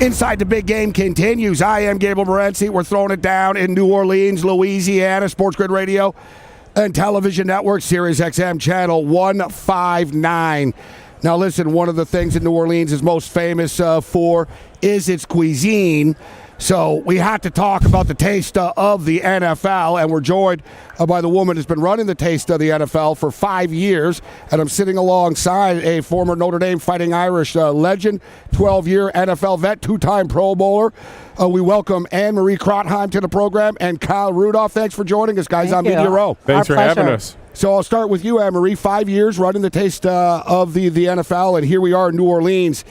Inside the Big Game continues. I am Gabe Morency. We're throwing it down in New Orleans, Louisiana. SportsGrid Radio and Television Network, Sirius XM Channel 159. Now listen, one of the things that New Orleans is most famous for is its cuisine. So we had to talk about the taste of the NFL, and we're joined by the woman who's been running the taste of the NFL for 5 years, and I'm sitting alongside a former Notre Dame Fighting Irish legend, 12-year NFL vet, two-time Pro Bowler. We welcome Anne-Marie Krautheim to the program, and Kyle Rudolph. Thanks for joining us, guys, on Media Row. Thanks for having us. So I'll start with you, Anne-Marie. 5 years running the taste of the NFL, and here we are in New Orleans.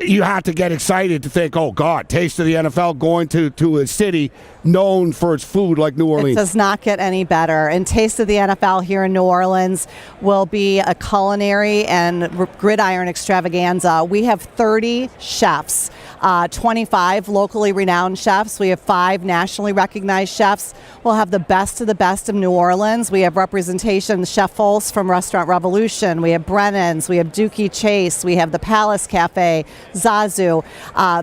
You have to get excited to think, oh, God, taste of the NFL going to a city known for its food like New Orleans. It does not get any better. And Taste of the NFL here in New Orleans will be a culinary and gridiron extravaganza. We have 30 chefs, 25 locally renowned chefs. We have 5 nationally recognized chefs. We'll have the best of New Orleans. We have representation, Chef Folse from Restaurant Revolution. We have Brennan's. We have Dookie Chase. We have the Palace Cafe, Zazu.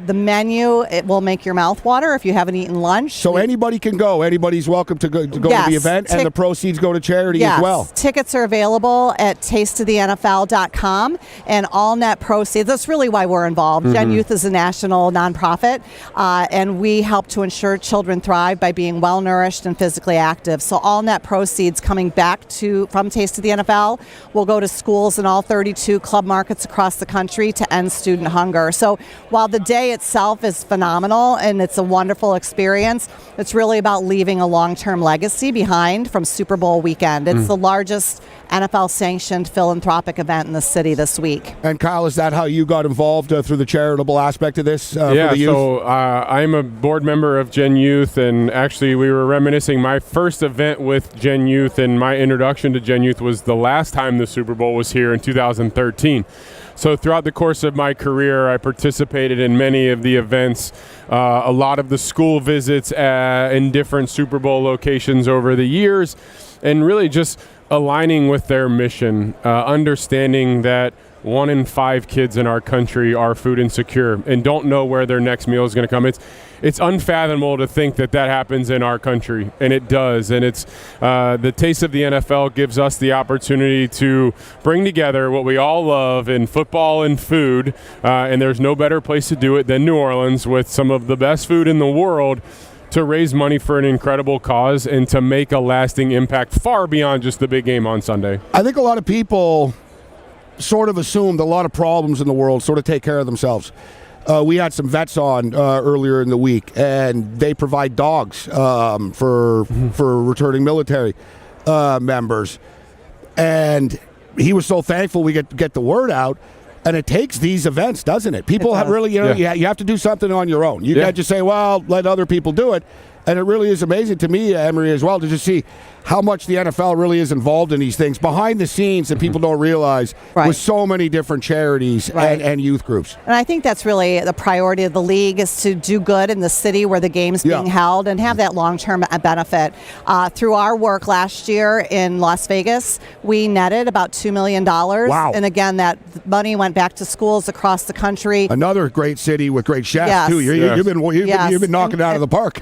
The menu, it will make your mouth water if you haven't eaten lunch. So anybody can go. Anybody's welcome to go to the event, and the proceeds go to charity as well. Tickets are available at tasteofthenfl.com, and all net proceeds. That's really why we're involved. Gen Youth is a national nonprofit, and we help to ensure children thrive by being well-nourished and physically active. So all net proceeds coming back from Taste of the NFL will go to schools in all 32 club markets across the country to end student hunger. So while the day itself is phenomenal and it's a wonderful experience, it's really about leaving a long-term legacy behind from Super Bowl weekend. It's the largest NFL-sanctioned philanthropic event in the city this week. And Kyle, is that how you got involved through the charitable aspect of this for the youth? So I'm a board member of Gen Youth, and actually we were reminiscing. My first event with Gen Youth and my introduction to Gen Youth was the last time the Super Bowl was here in 2013. So throughout the course of my career, I participated in many of the events, a lot of the school visits in different Super Bowl locations over the years, and really just aligning with their mission, understanding that 1 in 5 kids in our country are food insecure and don't know where their next meal is going to come. It's unfathomable to think that happens in our country, and it does. And it's the Taste of the NFL gives us the opportunity to bring together what we all love in football and food, and there's no better place to do it than New Orleans with some of the best food in the world, to raise money for an incredible cause and to make a lasting impact far beyond just the big game on Sunday. I think a lot of people sort of assumed a lot of problems in the world sort of take care of themselves. We had some vets on earlier in the week, and they provide dogs for returning military members. And he was so thankful we get the word out. And it takes these events, doesn't it? People have really, you have to do something on your own. You can't just say, well, let other people do it. And it really is amazing to me, Anne-Marie, as well, to just see how much the NFL really is involved in these things behind the scenes that people don't realize with so many different charities and youth groups. And I think that's really the priority of the league, is to do good in the city where the game's being held and have that long-term benefit. Through our work last year in Las Vegas, we netted about $2 million. Wow. And again, that money went back to schools across the country. Another great city with great chefs, too. You've been knocking it out of the park.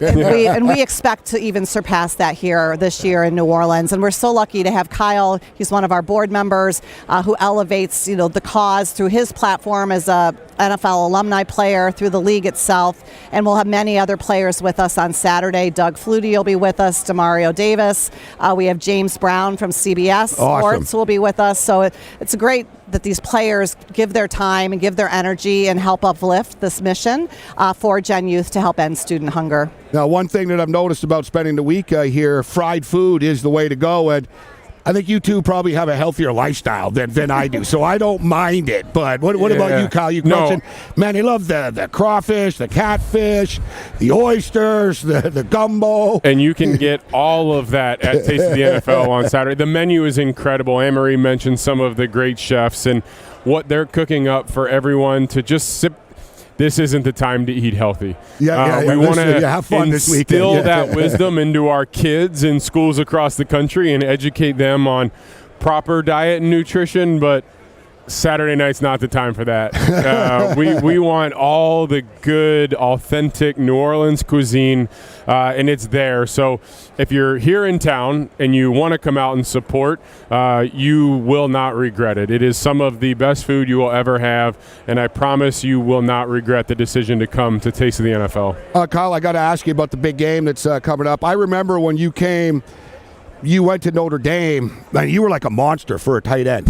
And we expect to even surpass that here this year in New Orleans. And we're so lucky to have Kyle. He's one of our board members who elevates, the cause through his platform as a NFL alumni player, through the league itself. And we'll have many other players with us on Saturday. Doug Flutie will be with us, Demario Davis. We have James Brown from CBS Sports will be with us. So it's great that these players give their time and give their energy and help uplift this mission for Gen Youth to help end student hunger. Now, one thing that I've noticed about spending the week here, fried food is the way to go. And I think you two probably have a healthier lifestyle than I do, so I don't mind it. But what about you, Kyle? You mentioned, man, you love the crawfish, the catfish, the oysters, the gumbo. And you can get all of that at Taste of the NFL on Saturday. The menu is incredible. Anne-Marie mentioned some of the great chefs and what they're cooking up for everyone to just sip. This isn't the time to eat healthy. We want to instill that wisdom into our kids in schools across the country and educate them on proper diet and nutrition, but Saturday night's not the time for that. We want all the good, authentic New Orleans cuisine, and it's there. So if you're here in town and you want to come out and support, you will not regret it. It is some of the best food you will ever have, and I promise you will not regret the decision to come to Taste of the NFL. Kyle, I got to ask you about the big game that's coming up. I remember when you came, you went to Notre Dame, and you were like a monster for a tight end,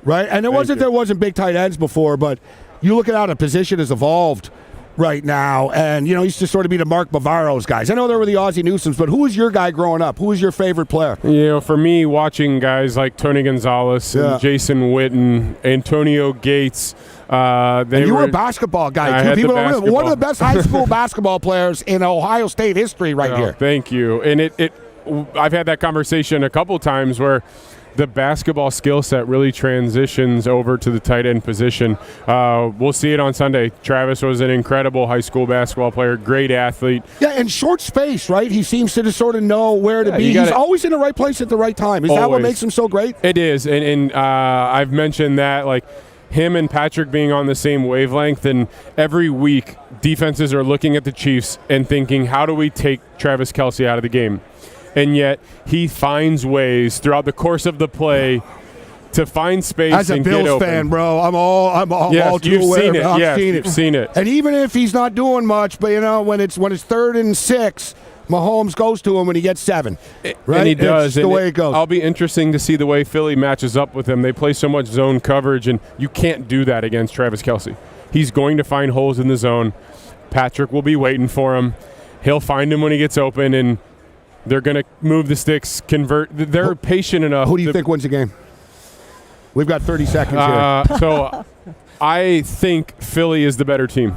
right? And there wasn't big tight ends before, but you look at how the position has evolved right now, and, you used to sort of be the Mark Bavaro's guys. I know there were the Ozzie Newsomes, but who was your guy growing up? Who was your favorite player? For me, watching guys like Tony Gonzalez and Jason Witten, Antonio Gates. And you were a basketball guy, too. People don't remember. One of the best high school basketball players in Ohio State history here. Thank you. And I've had that conversation a couple times where the basketball skill set really transitions over to the tight end position. We'll see it on Sunday. Travis was an incredible high school basketball player, great athlete. Yeah, and short space, right? He seems to just sort of know where to be. He's always in the right place at the right time. Is that what makes him so great? It is, and I've mentioned that, like, him and Patrick being on the same wavelength, and every week defenses are looking at the Chiefs and thinking, how do we take Travis Kelce out of the game? And yet he finds ways throughout the course of the play to find space. As a and Bills get open. fan, bro, I'm all too you've aware. Seen it. I've yes, seen you've it. Seen it. And even if he's not doing much, but when it's 3rd and 6, Mahomes goes to him when he gets 7. Right? And he does. It's the way it goes. I'll be interesting to see the way Philly matches up with him. They play so much zone coverage, and you can't do that against Travis Kelce. He's going to find holes in the zone. Patrick will be waiting for him. He'll find him when he gets open, and they're going to move the sticks, convert. They're patient enough. Who do you think wins the game? We've got 30 seconds here. So I think Philly is the better team.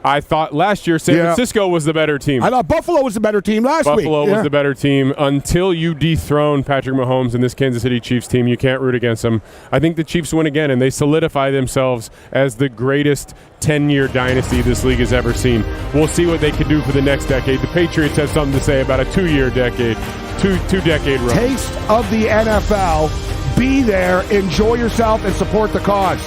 I thought last year San Francisco was the better team. I thought Buffalo was the better team last week. Buffalo was the better team until you dethrone Patrick Mahomes and this Kansas City Chiefs team. You can't root against them. I think the Chiefs win again, and they solidify themselves as the greatest 10-year dynasty this league has ever seen. We'll see what they can do for the next decade. The Patriots have something to say about a 2-year decade, two-decade run. Taste of the NFL. Be there, enjoy yourself, and support the cause.